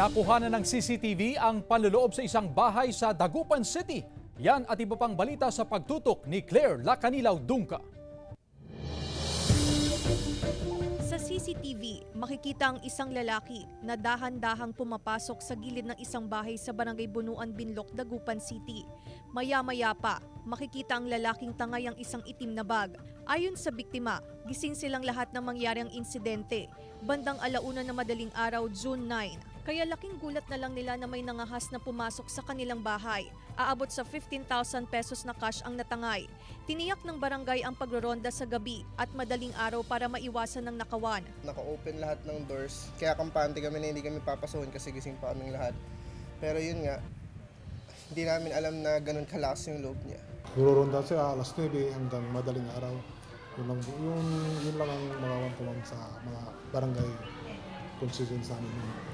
Nakuha na ng CCTV ang panloloob sa isang bahay sa Dagupan City. Yan at iba pang balita sa pagtutok ni Claire Lacanilaw Dungca. Sa CCTV, makikita ang isang lalaki na dahan-dahang pumapasok sa gilid ng isang bahay sa Barangay Bunuan, Binloc, Dagupan City. Maya-maya pa, makikita ang lalaking tangay ang isang itim na bag. Ayon sa biktima, gising silang lahat ng mangyaring insidente. Bandang 1:00 na madaling araw, June 9. Kaya laking gulat na lang nila na may nangahas na pumasok sa kanilang bahay. Aabot sa 15,000 pesos na cash ang natangay. Tiniyak ng barangay ang pagroronda sa gabi at madaling araw para maiwasan ng nakawan. Naka-open lahat ng doors, kaya kampante kami na hindi kami papasokin kasi gising pa kaming lahat. Pero yun nga, hindi namin alam na ganun kalakas yung loob niya. Guroronda siya alas 9 hanggang madaling araw. Yun lang ang mga ko sa mga barangay constituents namin.